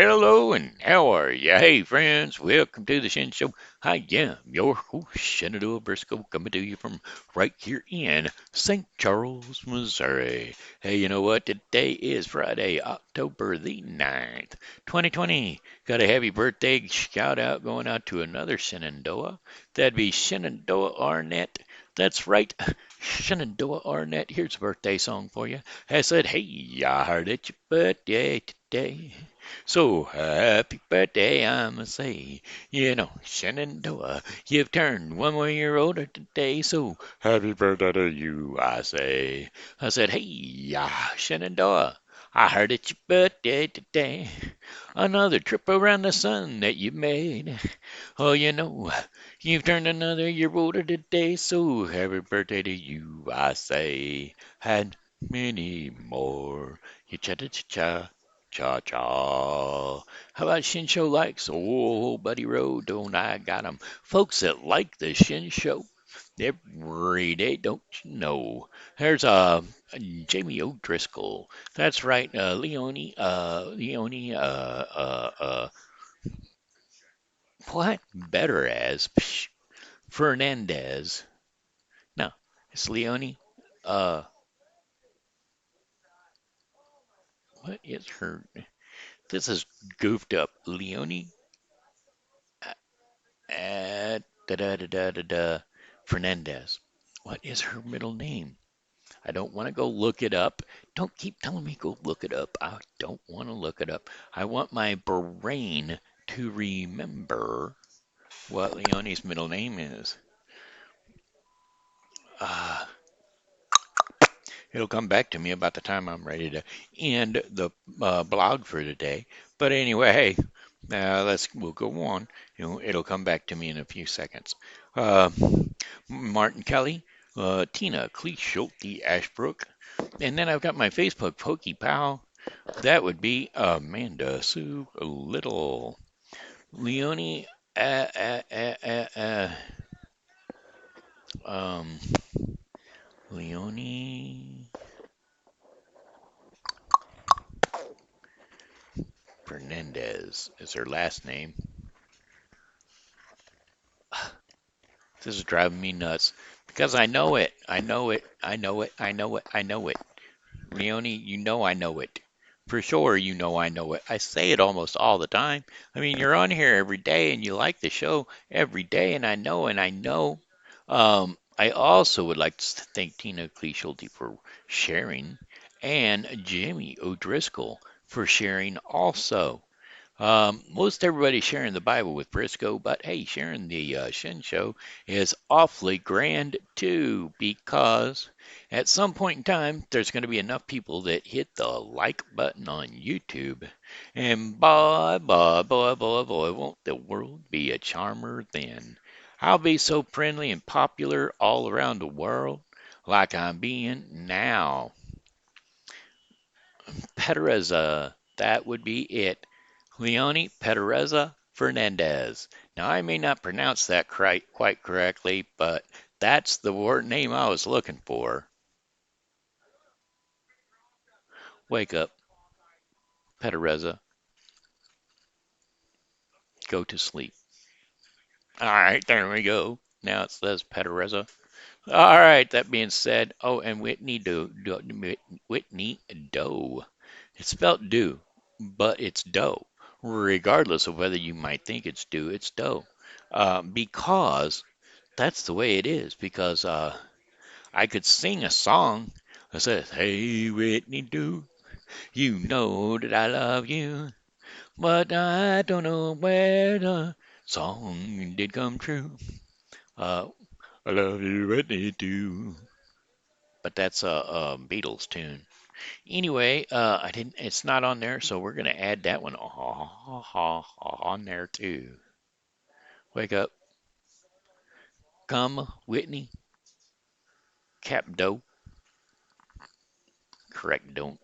hello, and how are ya? Hey, friends, welcome to the Shen Show. I am your host, Shenandoah Briscoe, coming to you from right here in St. Charles, Missouri. Hey, you know what? Today is Friday, October the 9th, 2020. Got a happy birthday shout out going out to another Shenandoah. That'd be Shenandoah Arnett. That's right, Shenandoah Arnett. Here's a birthday song for you. I said, hey, I heard it's your birthday today. So happy birthday, I'ma say. Shenandoah, you've turned 1 more year older today. So happy birthday to you, I say. I said, hey, Shenandoah, I heard it's your birthday today. Another trip around the sun that you made. Oh, you've turned another year older today. So happy birthday to you, I say. And many more. You cha-cha-cha-cha. Cha-cha. How about Shin Show likes? Oh, Buddy Road, don't I got 'em. Folks that like the Shin Show every day, don't you know? There's Jamie O'Driscoll. That's right, what? Better as Fernandez. No, it's Leonie. Uh, what is her? This is goofed up. Leonie. Da da da da da da. Fernandez. What is her middle name? I don't want to go look it up. Don't keep telling me go look it up. I don't want to look it up. I want my brain to remember what Leonie's middle name is. Uh, it'll come back to me about the time I'm ready to end the blog for today. But anyway, we'll go on. It'll come back to me in a few seconds. Uh, Martin Kelly, Tina Cleeschulte Ashbrook, and then I've got my Facebook Pokey Pal. That would be Amanda Sue Little, Leonie, uh, uh, uh, uh, uh, um, Leonie Fernandez is her last name. This is driving me nuts because I know it. I know it. I know it. I know it. I know it. Leonie, you know I know it. For sure, you know I know it. I say it almost all the time. I mean, you're on here every day and you like the show every day, and I know, and I know. I also would like to thank Tina Cleeschulte for sharing and Jimmy O'Driscoll for sharing also. Most everybody's sharing the Bible with Briscoe, but hey, sharing the Shen Show is awfully grand too, because at some point in time, there's going to be enough people that hit the like button on YouTube, and boy, won't the world be a charmer then? I'll be so friendly and popular all around the world, like I'm being now. Pedereza, that would be it. Leone Pedereza Fernandez. Now, I may not pronounce that quite correctly, but that's the word name I was looking for. Wake up, Pedereza. Go to sleep. All right, there we go. Now it says Pedereza. All right, that being said, oh, and Whitney Doe. It's spelled do, but it's dough. Regardless of whether you might think it's do, it's dough. Because that's the way it is. Because I could sing a song that says, "Hey Whitney do, you know that I love you, but I don't know where the song did come true. Uh, I love you, Whitney do." But that's a Beatles tune. Anyway, I didn't. It's not on there, so we're gonna add that one on there too. Wake up, come, Whitney, Cap Doe. Correct, don't.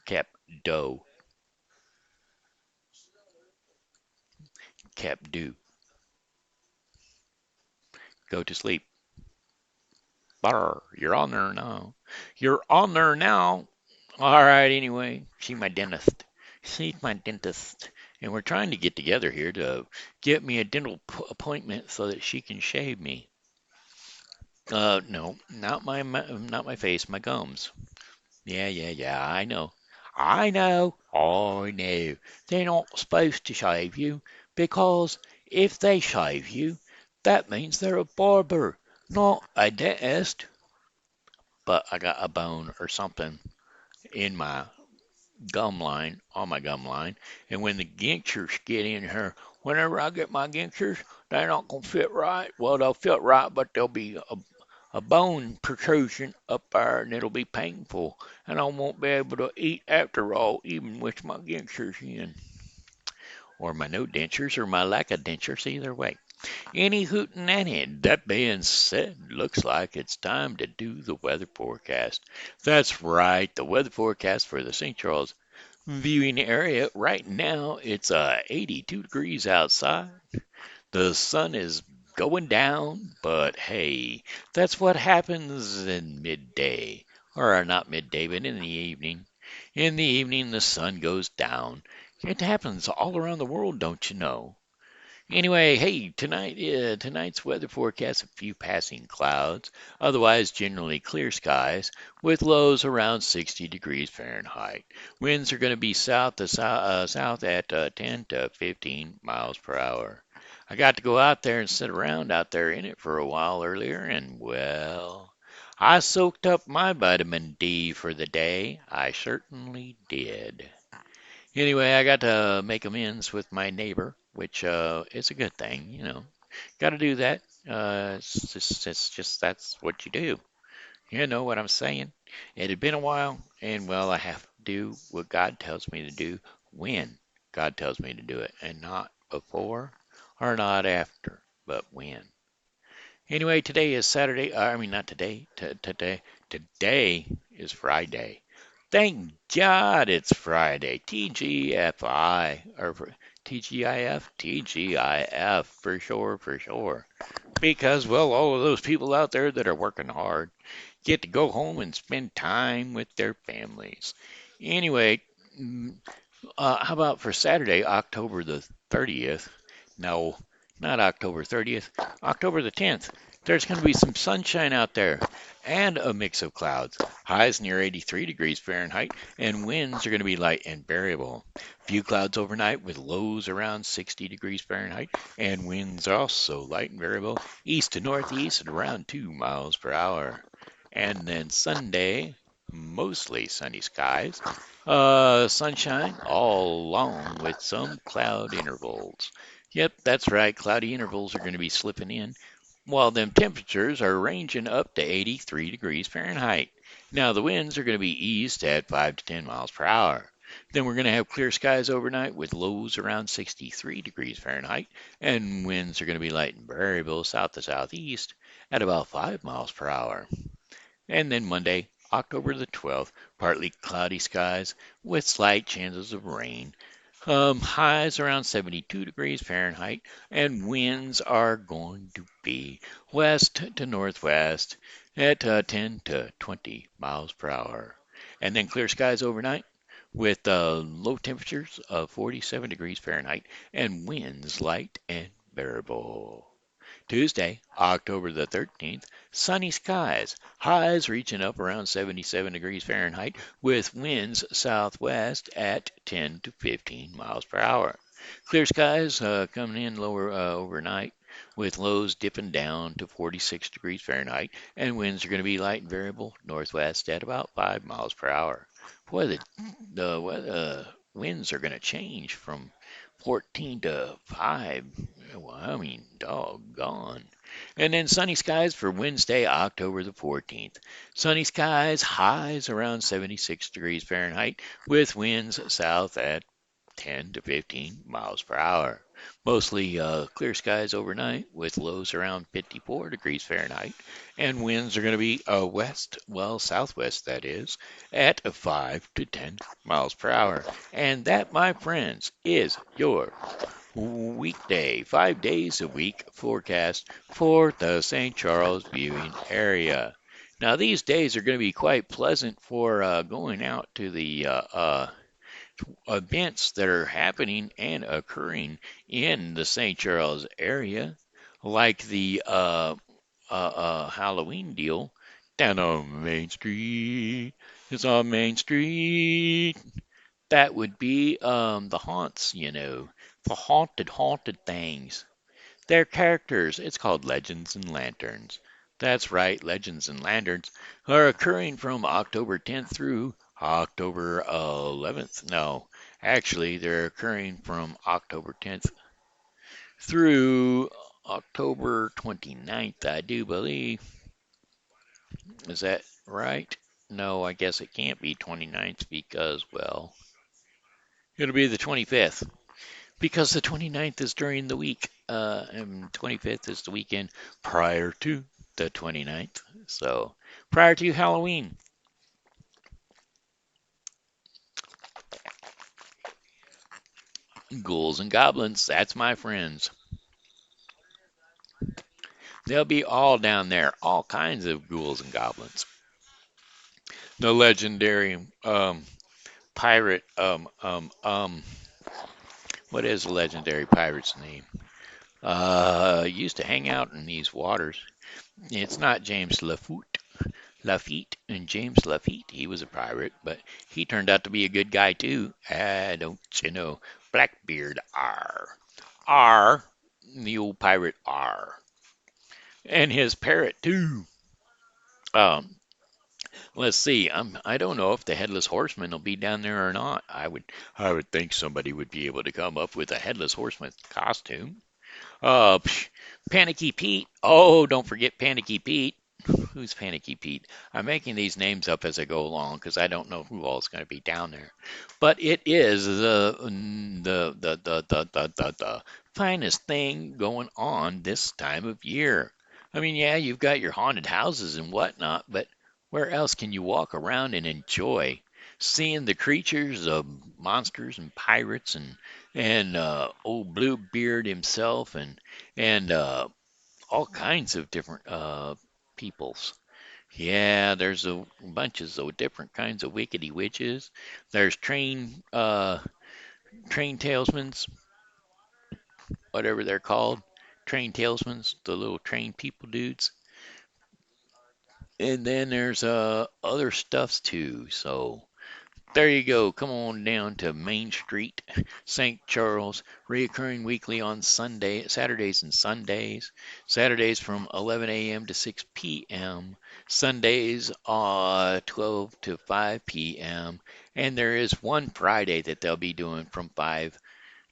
Cap Doe, Cap Do. Go to sleep. Barr, you're on there now. You're on there now. All right, anyway, see my dentist. She's my dentist, and we're trying to get together here to get me a dental appointment so that she can shave me. No, not my face, my gums. Yeah, I know. I know. They're not supposed to shave you because if they shave you, that means they're a barber, not a dentist. But I got a bone or something in my gum line, on my gum line, and when the dentures get in here, whenever I get my dentures, they're not gonna fit right. Well, they'll fit right, but there'll be a bone protrusion up there, and it'll be painful, and I won't be able to eat after all, even with my dentures in, or my no dentures, or my lack of dentures, either way. Any hootin' nanny. That being said, looks like it's time to do the weather forecast. That's right, the weather forecast for the St. Charles viewing area. Right now, it's 82 degrees outside. The sun is going down, but hey, that's what happens in midday. Or not midday, but in the evening. In the evening, the sun goes down. It happens all around the world, don't you know? Anyway, hey, tonight's weather forecast, a few passing clouds, otherwise generally clear skies, with lows around 60 degrees Fahrenheit. Winds are going to be south at 10 to 15 miles per hour. I got to go out there and sit around out there in it for a while earlier, and well, I soaked up my vitamin D for the day. I certainly did. Anyway, I got to make amends with my neighbor, which is a good thing, you know. Got to do that. It's just that's what you do. You know what I'm saying? It had been a while, and well, I have to do what God tells me to do when God tells me to do it, and not before or not after, but when. Anyway, today is Saturday. I mean, not today. Today is Friday. Thank God it's Friday. TGFI or TGIF, TGIF for sure, for sure. Because well, all of those people out there that are working hard get to go home and spend time with their families. Anyway, mm, how about for Saturday, October the 30th? No, not October 30th, October the 10th. There's going to be some sunshine out there and a mix of clouds. Highs near 83 degrees Fahrenheit, and winds are going to be light and variable. Few clouds overnight with lows around 60 degrees Fahrenheit, and winds also light and variable, east to northeast at around 2 miles per hour. And then Sunday, mostly sunny skies. Sunshine all along with some cloud intervals. Yep, that's right. Cloudy intervals are going to be slipping in, while them temperatures are ranging up to 83 degrees Fahrenheit. Now the winds are going to be east at 5 to 10 miles per hour. Then we're going to have clear skies overnight with lows around 63 degrees Fahrenheit, and winds are going to be light and variable south to southeast at about 5 miles per hour. And then Monday, October the 12th, partly cloudy skies with slight chances of rain. Highs around 72 degrees Fahrenheit, and winds are going to be west to northwest at 10 to 20 miles per hour. And then clear skies overnight with low temperatures of 47 degrees Fahrenheit and winds light and variable. Tuesday, October the 13th, sunny skies, highs reaching up around 77 degrees Fahrenheit with winds southwest at 10 to 15 miles per hour. Clear skies coming in lower overnight with lows dipping down to 46 degrees Fahrenheit and winds are going to be light and variable northwest at about 5 miles per hour. Boy, the winds are going to change from 14 to 5. Well, I mean, doggone. And then sunny skies for Wednesday, October the 14th. Sunny skies, highs around 76 degrees Fahrenheit, with winds south at 10 to 15 miles per hour. Mostly clear skies overnight with lows around 54 degrees Fahrenheit. And winds are going to be west, well, southwest that is, at 5 to 10 miles per hour. And that, my friends, is your weekday, 5 days a week forecast for the St. Charles viewing area. Now, these days are going to be quite pleasant for going out to the events that are happening and occurring in the St. Charles area, like the Halloween deal down on Main Street. It's on Main Street. That would be the haunts, the haunted things. They're characters. It's called Legends and Lanterns. That's right, Legends and Lanterns are occurring from October 10th through October 11th. No, actually, they're occurring from October 10th through October 29th, I do believe. Is that right? No, I guess it can't be 29th because, well, it'll be the 25th because the 29th is during the week, and 25th is the weekend prior to the 29th. So, prior to Halloween, ghouls and goblins, that's my friends. They'll be all down there, all kinds of ghouls and goblins. The legendary pirate, what is the legendary pirate's name? Used to hang out in these waters. It's not James Lafitte, and James Lafitte, he was a pirate, but he turned out to be a good guy too. Don't you know? Blackbeard R. R, the old pirate R. And his parrot too. Um, let's see. I don't know if the headless horseman will be down there or not. I would think somebody would be able to come up with a headless horseman costume. Psh, Panicky Pete. Oh, don't forget Panicky Pete. Who's Panicky Pete? I'm making these names up as I go along because I don't know who all is going to be down there. But it is the finest thing going on this time of year. I mean, yeah, you've got your haunted houses and whatnot, but where else can you walk around and enjoy seeing the creatures of monsters and pirates and old Bluebeard himself and all kinds of different peoples. Yeah, there's a bunches of different kinds of wickedy witches. There's train talesmans, whatever they're called. Train talesmans, the little train people dudes. And then there's other stuffs too. So there you go. Come on down to Main Street, St. Charles, reoccurring weekly on Saturdays and Sundays. Saturdays from 11 a.m. to 6 p.m. Sundays 12 to 5 p.m. And there is one Friday that they'll be doing from 5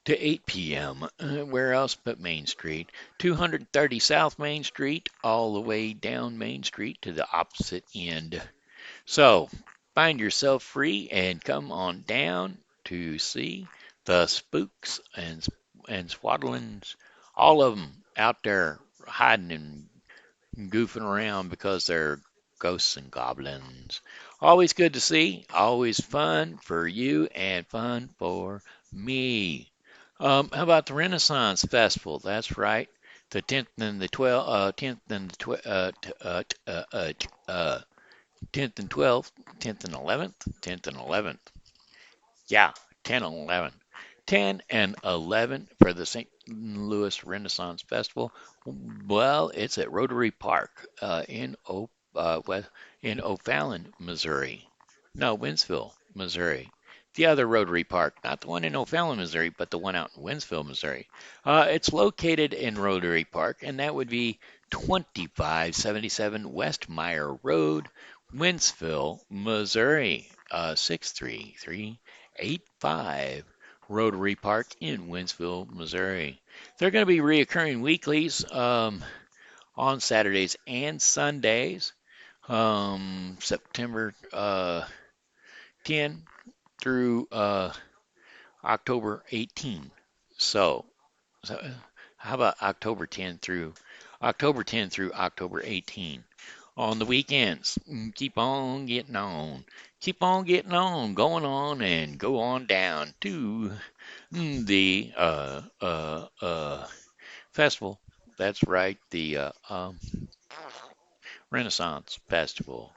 to 8 p.m. Where else but Main Street? 230 South Main Street, all the way down Main Street to the opposite end. So, find yourself free and come on down to see the spooks and swaddlings, all of them out there hiding and goofing around because they're ghosts and goblins. Always good to see, always fun for you and fun for me. How about the Renaissance Festival? That's right. The 10th and the 12th, 10th and the 10th and 12th, 10th and 11th, 10th and 11th. Yeah, 10 and 11. 10 and 11 for the St. Louis Renaissance Festival. Well, it's at Rotary Park West, in O'Fallon, Missouri. No, Winsville, Missouri. The other Rotary Park, not the one in O'Fallon, Missouri, but the one out in Winsville, Missouri. It's located in Rotary Park, and that would be 2577 West Meyer Road, Winsville, Missouri, 63385. Rotary Park in Winsville, Missouri. They're going to be reoccurring weeklies on Saturdays and Sundays, September 10 through October 18. So, how about October 10 through October 18? On the weekends, keep on getting on. Keep on getting on, going on, and go on down to the festival. That's right, the Renaissance Festival.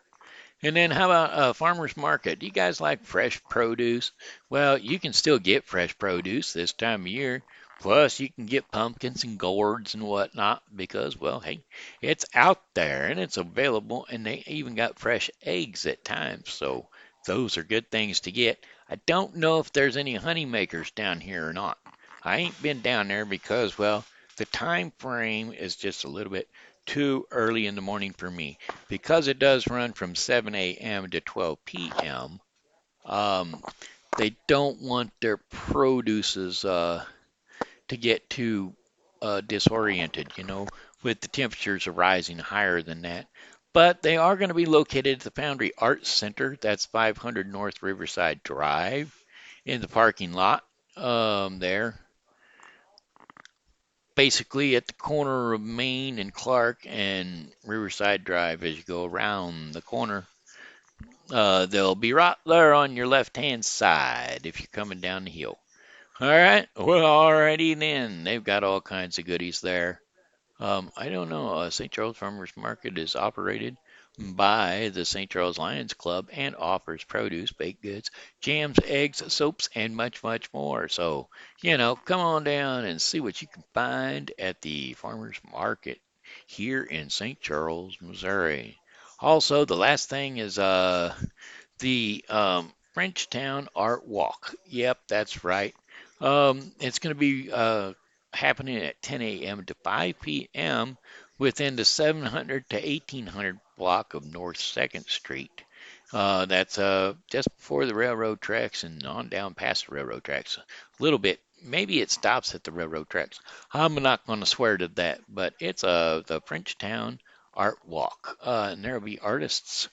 And then how about farmers market? Do you guys like fresh produce? Well, you can still get fresh produce this time of year. Plus, you can get pumpkins and gourds and whatnot because, well, hey, it's out there and it's available, and they even got fresh eggs at times. So those are good things to get. I don't know if there's any honey makers down here or not. I ain't been down there because, well, the time frame is just a little bit too early in the morning for me because it does run from 7 a.m. to 12 p.m. Um, they don't want their produces to get too disoriented, with the temperatures rising higher than that. But they are going to be located at the Foundry Arts Center. That's 500 North Riverside Drive in the parking lot there. Basically at the corner of Main and Clark and Riverside Drive as you go around the corner. They'll be right there on your left-hand side if you're coming down the hill. All right. Well, alrighty then. They've got all kinds of goodies there. I don't know. St. Charles Farmers Market is operated by the St. Charles Lions Club and offers produce, baked goods, jams, eggs, soaps, and much, much more. So, come on down and see what you can find at the Farmers Market here in St. Charles, Missouri. Also, the last thing is the Frenchtown Art Walk. Yep, that's right. It's going to be happening at 10 a.m. to 5 p.m. within the 700 to 1800 block of North 2nd Street. That's just before the railroad tracks and on down past the railroad tracks a little bit. Maybe it stops at the railroad tracks. I'm not going to swear to that, but it's the Frenchtown Art Walk, and there'll be artists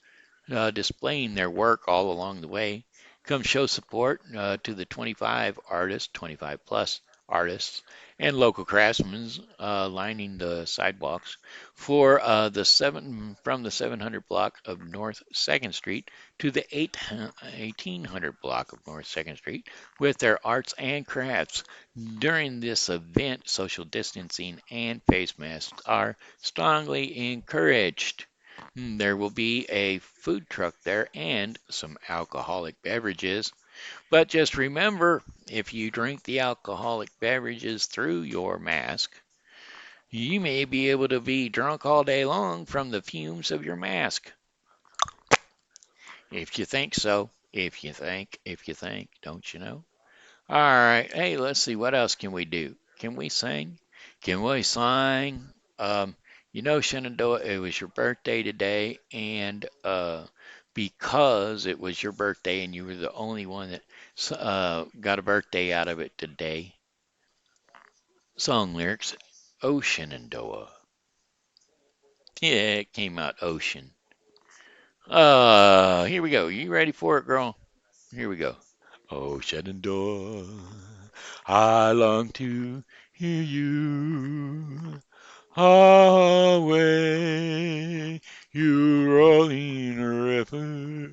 displaying their work all along the way. Come show support to the 25 artists, 25 plus artists, and local craftsmen lining the sidewalks for from the 700 block of North 2nd Street to the 1800 block of North 2nd Street with their arts and crafts. During this event, social distancing and face masks are strongly encouraged. There will be a food truck there and some alcoholic beverages. But just remember, if you drink the alcoholic beverages through your mask, you may be able to be drunk all day long from the fumes of your mask. If you think so. If you think, don't you know? All right. Hey, let's see. What else can we do? Can we sing? Can we sing? Shenandoah, it was your birthday today, and because it was your birthday and you were the only one that got a birthday out of it today, song lyrics, Oh Shenandoah. Yeah, it came out ocean. Here we go. You ready for it, girl? Here we go. Oh Shenandoah, I long to hear you. Away, you rolling river.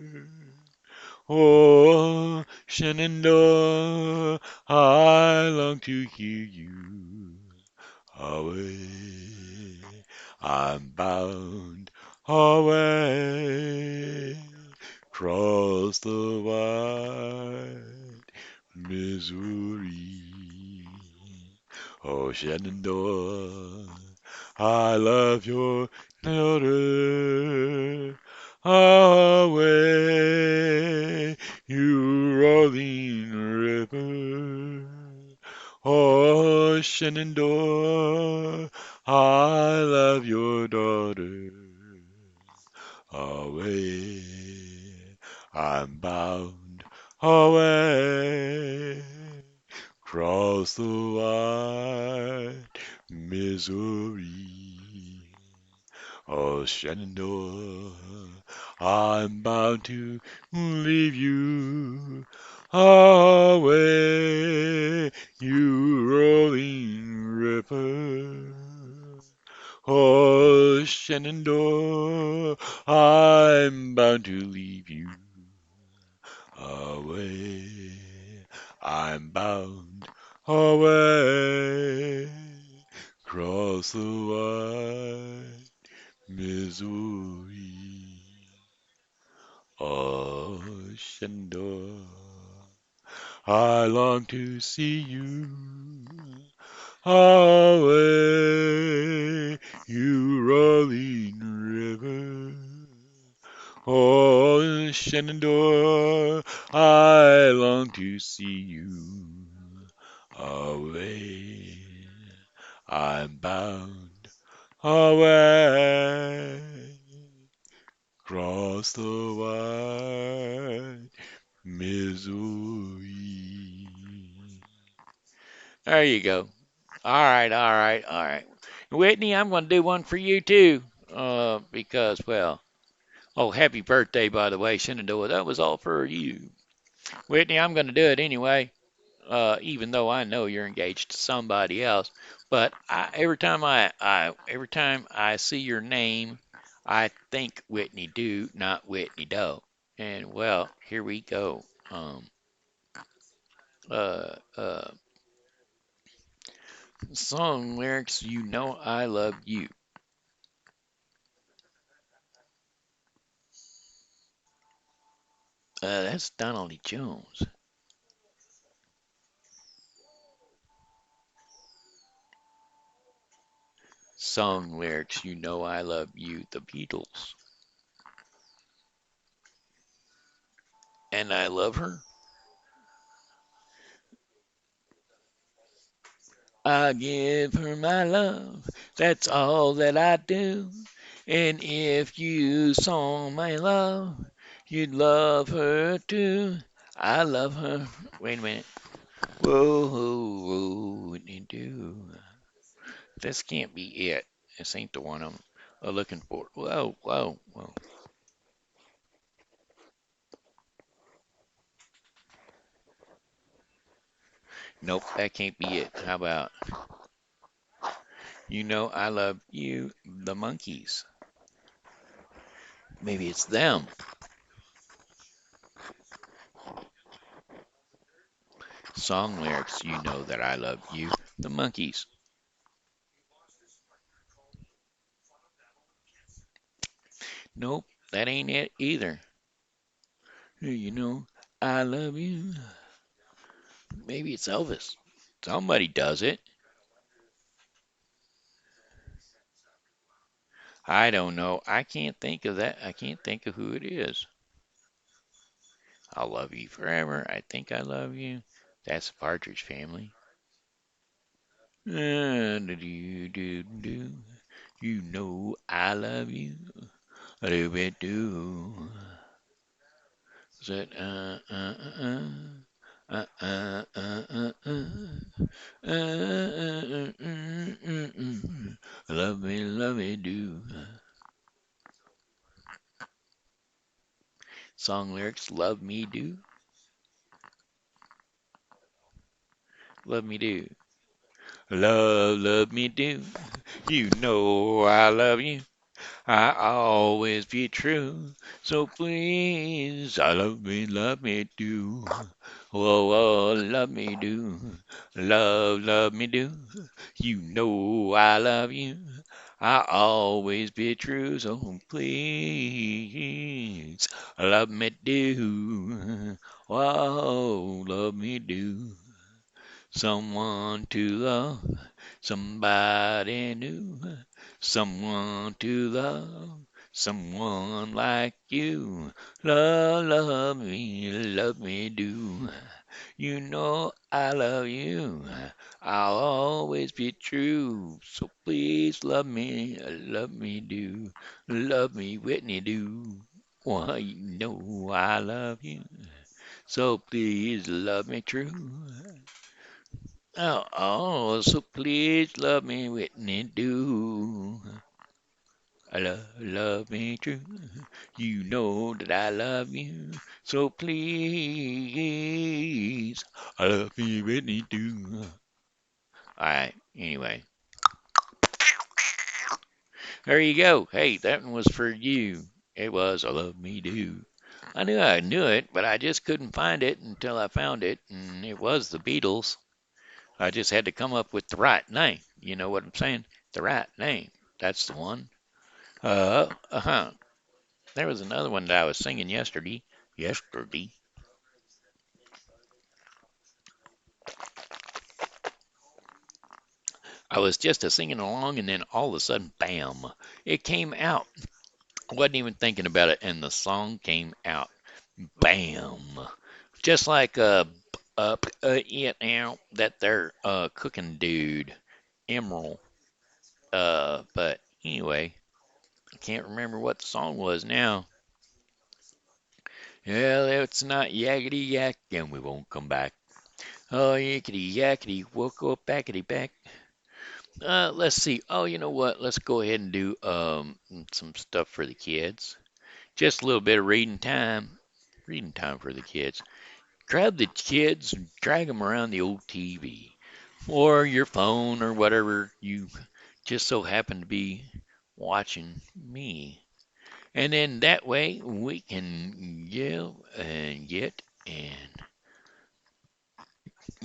Oh, Shenandoah, I long to hear you. Away, I'm bound away, cross the wide Missouri. Oh, Shenandoah, I love your daughter. Away, you rolling river. Oh, Shenandoah, I love your daughter. Away, I'm bound away, cross the wide Missouri. Oh, Shenandoah, I'm bound to leave you away, you rolling river. Oh, Shenandoah, I'm bound to leave you away. I'm bound away, cross the wide Missouri. Shenandoah. I long to see you away, you rolling river. Oh, Shenandoah, I long to see you away. I'm bound away across the wide Missouri. There you go. All right, all right, all right. Whitney, I'm going to do one for you too. Because, well, oh, happy birthday, by the way, Shenandoah. That was all for you. Whitney, I'm going to do it anyway, even though I know you're engaged to somebody else. But every time I see your name, I think Whitney Do, not Whitney Doe. And well, here we go. Uh, uh, Song lyrics, you know I love you. That's Donald E. Jones. Song lyrics, you know I love you, the Beatles. And I love her. I give her my love, that's all that I do. And if you saw my love, you'd love her too. I love her. Wait a minute. Whoa, whoa, whoa, what you do? This can't be it. This ain't the one I'm looking for. Whoa, whoa, whoa. Nope, that can't be it. How about you know I love you, the monkeys? Maybe it's them. Song lyrics, you know that I love you, the monkeys. Nope, that ain't it either. You know I love you. Maybe it's Elvis. Somebody does it. I don't know. I can't think of that. I can't think of who it is. I'll love you forever. I think I love you. That's the Partridge Family. Do. You know I love you. A little bit do. Said love me do. Song lyrics, love me do, love me do. Love me do. You know I love you. I always be true. So please, I love me do. Whoa, whoa, love me do. Love me do. You know I love you. I always be true. So please, love me do. Whoa, love me do. Someone to love, somebody new, someone to love, someone like you. Love me do. You know I love you. I'll always be true. So please love me do. Love me, Whitney do. Why, you know I love you. So please love me true. So please love me, Whitney, do. Love me true. You know that I love you. So please, love me, Whitney, do. Alright, anyway. There you go. Hey, that one was for you. It was I Love Me Do. I knew it, but I just couldn't find it until I found it, and it was the Beatles. I just had to come up with the right name. You know what I'm saying? The right name. That's the one. Uh huh. There was another one that I was singing yesterday. Yesterday. I was just a singing along, and then all of a sudden, bam, it came out. I wasn't even thinking about it, and the song came out. Bam. Just like that there cooking dude, Emerald. But anyway, I can't remember what the song was now. Well, it's not yakety yak, and we won't come back. Oh, yakety yakety, we'll go backety back. Let's see. Oh, you know what? Let's go ahead and do some stuff for the kids. Just a little bit of reading time. Reading time for the kids. Grab the kids and drag them around the old TV or your phone or whatever you just so happen to be watching me. And then that way we can yell and get and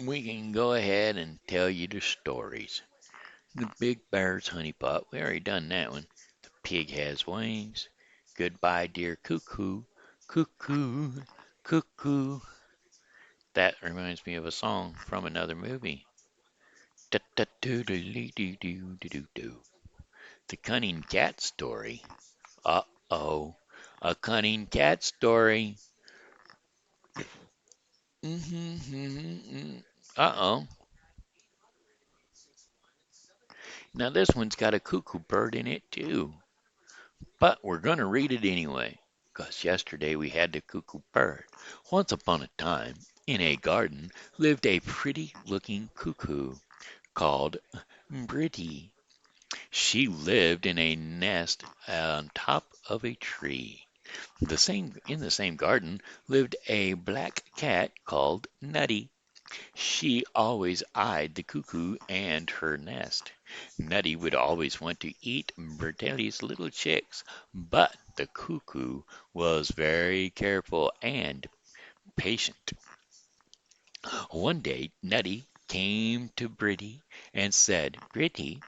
we can go ahead and tell you the stories. The Big Bear's Honey Pot, we already done that one. The Pig Has Wings. Goodbye, Dear Cuckoo. Cuckoo, cuckoo. That reminds me of a song from another movie. Da-da-doo-doo-doo-doo-doo-doo. The Cunning Cat Story. Uh-oh. A Cunning Cat Story. Mm-hmm. Uh-oh. Now this one's got a cuckoo bird in it too. But we're going to read it anyway, 'cause yesterday we had the cuckoo bird. Once upon a time, in a garden, lived a pretty-looking cuckoo called Britty. She lived in a nest on top of a tree. In the same garden lived a black cat called Nutty. She always eyed the cuckoo and her nest. Nutty would always want to eat Bertelli's little chicks, but the cuckoo was very careful and patient. One day Nutty came to Britty and said, Britty,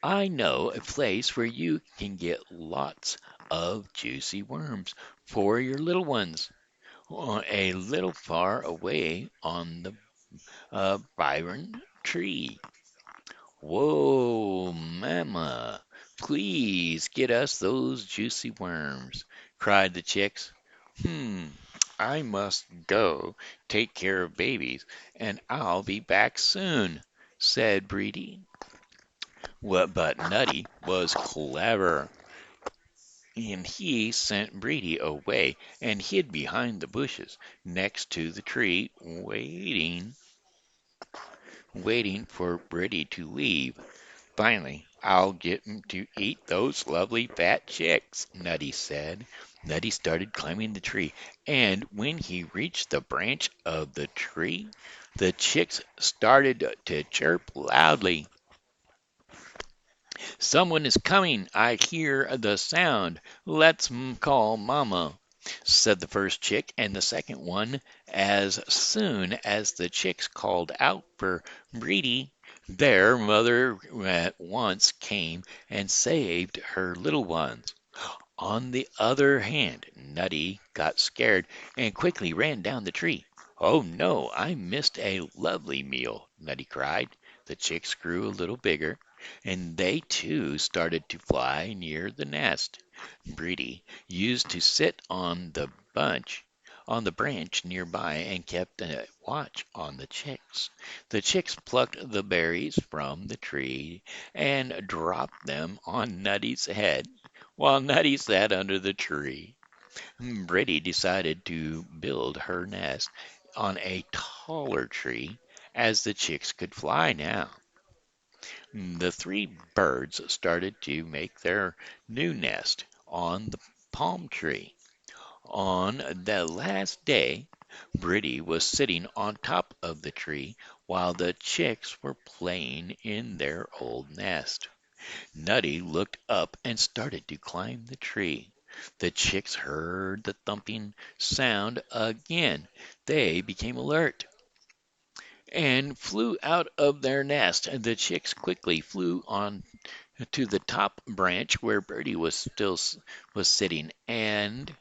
I know a place where you can get lots of juicy worms for your little ones, a little far away on the Byron tree. Whoa, Mama, please get us those juicy worms, cried the chicks. Hmm, I must go take care of babies, and I'll be back soon, said Breedy. But Nutty was clever, and he sent Breedy away and hid behind the bushes next to the tree, waiting for Breedy to leave. Finally, I'll get him to eat those lovely fat chicks, Nutty said. Nutty started climbing the tree, and when he reached the branch of the tree, the chicks started to chirp loudly. Someone is coming. I hear the sound. Let's call Mama, said the first chick, and the second one. As soon as the chicks called out for Breedy, their mother at once came and saved her little ones. On the other hand, Nutty got scared and quickly ran down the tree. Oh no, I missed a lovely meal, Nutty cried. The chicks grew a little bigger, and they too started to fly near the nest. Breedy used to sit on the branch nearby and kept a watch on the chicks. The chicks plucked the berries from the tree and dropped them on Nutty's head while Nutty sat under the tree. Breedy decided to build her nest on a taller tree as the chicks could fly now. The three birds started to make their new nest on the palm tree. On the last day, Britty was sitting on top of the tree while the chicks were playing in their old nest. Nutty looked up and started to climb the tree. The chicks heard the thumping sound again. They became alert and flew out of their nest. The chicks quickly flew on to the top branch where Birdie was sitting, and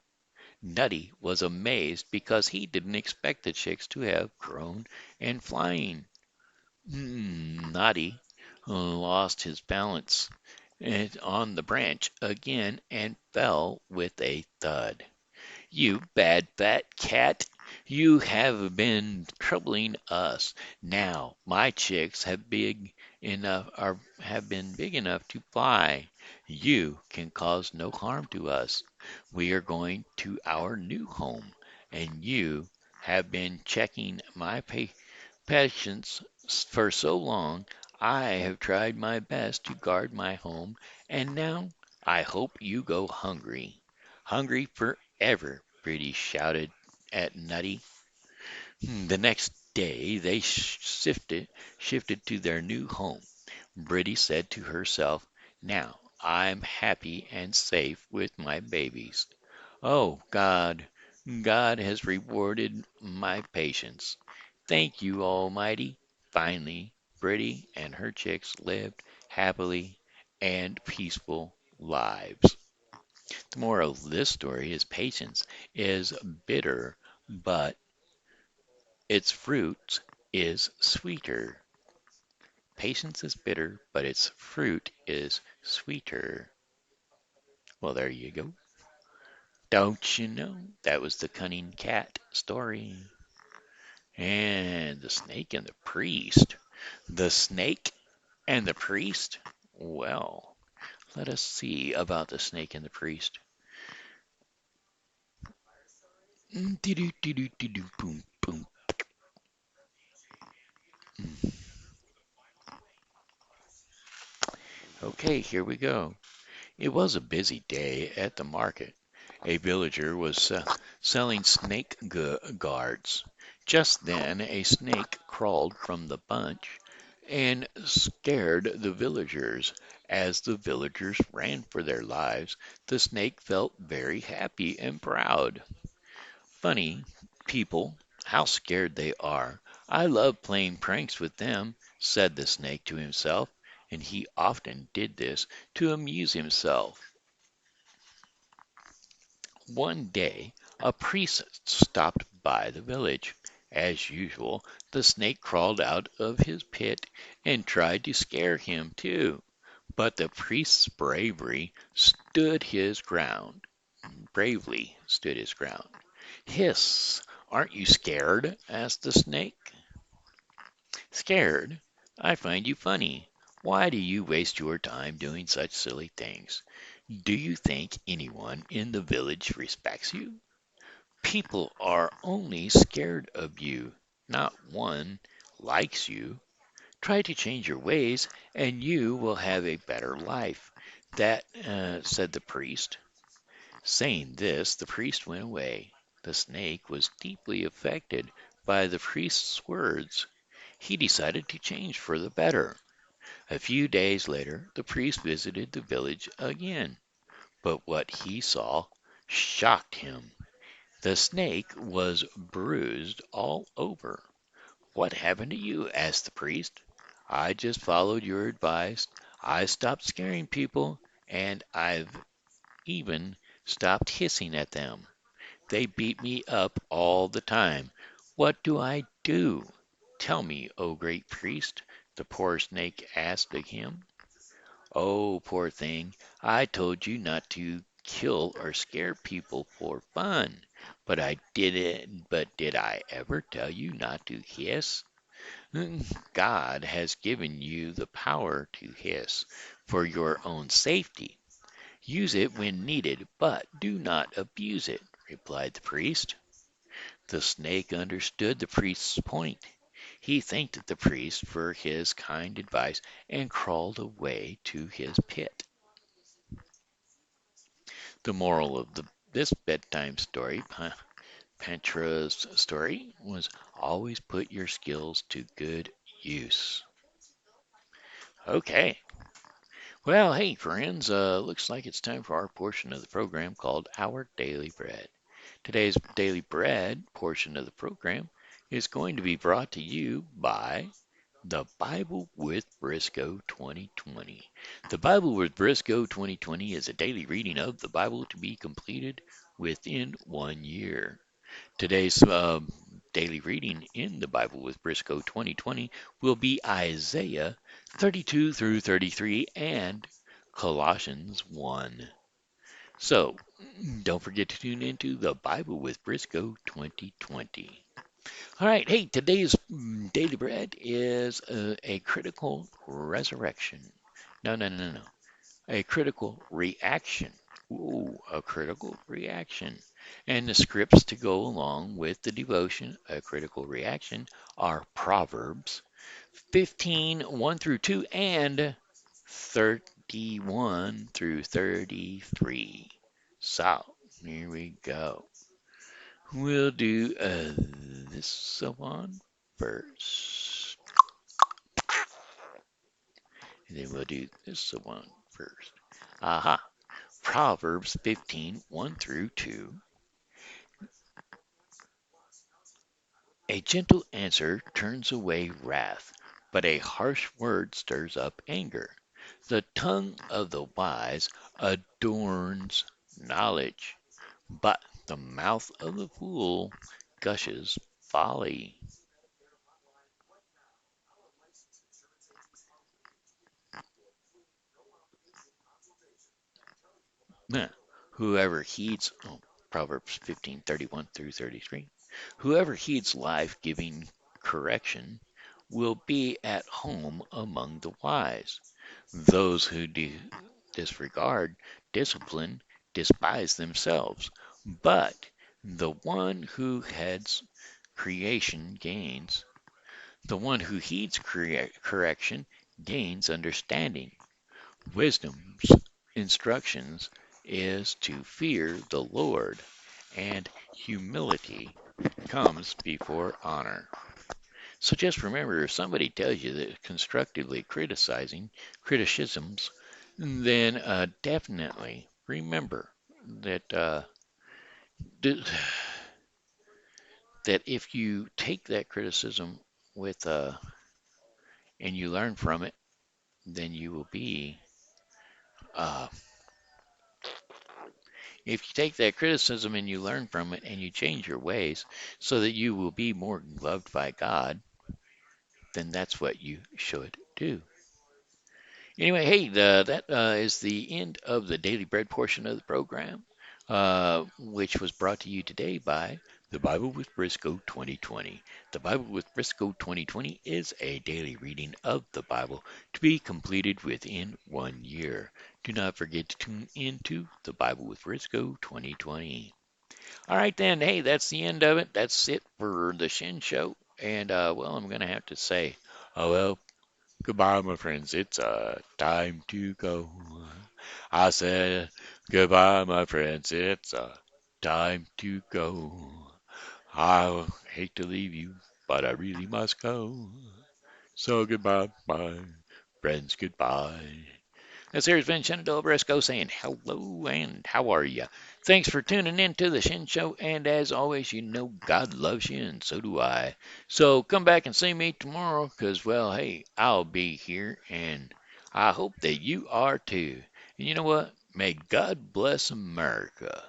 Nutty was amazed because he didn't expect the chicks to have grown and flying. Nutty lost his balance on the branch again and fell with a thud. You bad fat cat, you have been troubling us. Now my chicks have been big enough to fly. You can cause no harm to us. We are going to our new home, and you have been checking my patience for so long. I have tried my best to guard my home, and now I hope you go hungry. Hungry forever, Brady shouted at Nutty. The next day they shifted to their new home. Bridie said to herself, "Now I'm happy and safe with my babies. Oh, God has rewarded my patience. Thank you, Almighty." Finally, Bridie and her chicks lived happily and peaceful lives. The moral of this story is patience is bitter, but its fruit is sweeter. Patience is bitter, but its fruit is sweeter. Well, there you go. Don't you know? That was the cunning cat story. And the snake and the priest. The snake and the priest? Well, let us see about the snake and the priest. Boom, boom. Okay, here we go. It was a busy day at the market. A villager was selling snake guards. Just then a snake crawled from the bunch and scared the villagers. As the villagers ran for their lives, the snake felt very happy and proud. Funny people, how scared they are. I love playing pranks with them, said the snake to himself, and he often did this to amuse himself. One day a priest stopped by the village. As usual, the snake crawled out of his pit and tried to scare him too. But the priest's bravely stood his ground. Hiss, aren't you scared? Asked the snake. Scared? I find you funny. Why do you waste your time doing such silly things? Do you think anyone in the village respects you? People are only scared of you. Not one likes you. Try to change your ways, and you will have a better life. That said the priest. Saying this, the priest went away. The snake was deeply affected by the priest's words. He decided to change for the better. A few days later, the priest visited the village again, but what he saw shocked him. The snake was bruised all over. "What happened to you?" asked the priest. "I just followed your advice. I stopped scaring people, and I've even stopped hissing at them. They beat me up all the time. What do I do? Tell me, O great priest," the poor snake asked of him. "Oh, poor thing, I told you not to kill or scare people for fun. But did I ever tell you not to hiss? God has given you the power to hiss for your own safety. Use it when needed, but do not abuse it," replied the priest. The snake understood the priest's point. He thanked the priest for his kind advice and crawled away to his pit. The moral of this bedtime story, Pantra's story, was always put your skills to good use. Okay. Well, hey, friends, looks like it's time for our portion of the program called Our Daily Bread. Today's Daily Bread portion of the program is going to be brought to you by The Bible with Briscoe 2020. The Bible with Briscoe 2020 is a daily reading of the Bible to be completed within 1 year. Today's daily reading in the Bible with Briscoe 2020 will be Isaiah 32 through 33 and Colossians 1. So, don't forget to tune into the Bible with Briscoe 2020. All right, hey, today's daily bread is a critical resurrection. No, no, no, no. A critical reaction. Ooh, a critical reaction. And the scripts to go along with the devotion, a critical reaction, are Proverbs 15, 1 through 2, and 31 through 33. So, here we go. We'll do this one first. And then we'll do this one first. Aha. Proverbs 15, 1 through 2. A gentle answer turns away wrath, but a harsh word stirs up anger. The tongue of the wise adorns knowledge, but the mouth of the fool gushes folly. Nah. Whoever heeds, Proverbs 15:31 through 33. Whoever heeds life-giving correction will be at home among the wise. Those who disregard discipline despise themselves, but the one who heeds creation gains. The one who heeds correction gains understanding. Wisdom's instructions is to fear the Lord, and humility comes before honor. So just remember, if somebody tells you that constructively criticisms, then definitely remember that that if you take that criticism with and you learn from it, then you will be uh, if you take that criticism and you learn from it and you change your ways so that you will be more loved by God, then that's what you should do. Anyway, hey, that is the end of the Daily Bread portion of the program, which was brought to you today by the Bible with Briscoe 2020. The Bible with Briscoe 2020 is a daily reading of the Bible to be completed within 1 year. Do not forget to tune into the Bible with Briscoe 2020. All right, then. Hey, that's the end of it. That's it for the Shen Show. And, well, I'm going to have to say, oh, well, goodbye, my friends. It's time to go. I said, goodbye, my friends. It's time to go. I hate to leave you, but I really must go. So goodbye, my friends. Goodbye. This here's Vin Shenandoah Briscoe saying hello and how are you? Thanks for tuning in to the Shen Show, and as always, you know God loves you, and so do I. So come back and see me tomorrow, 'cause well, hey, I'll be here, and I hope that you are too. And you know what? May God bless America.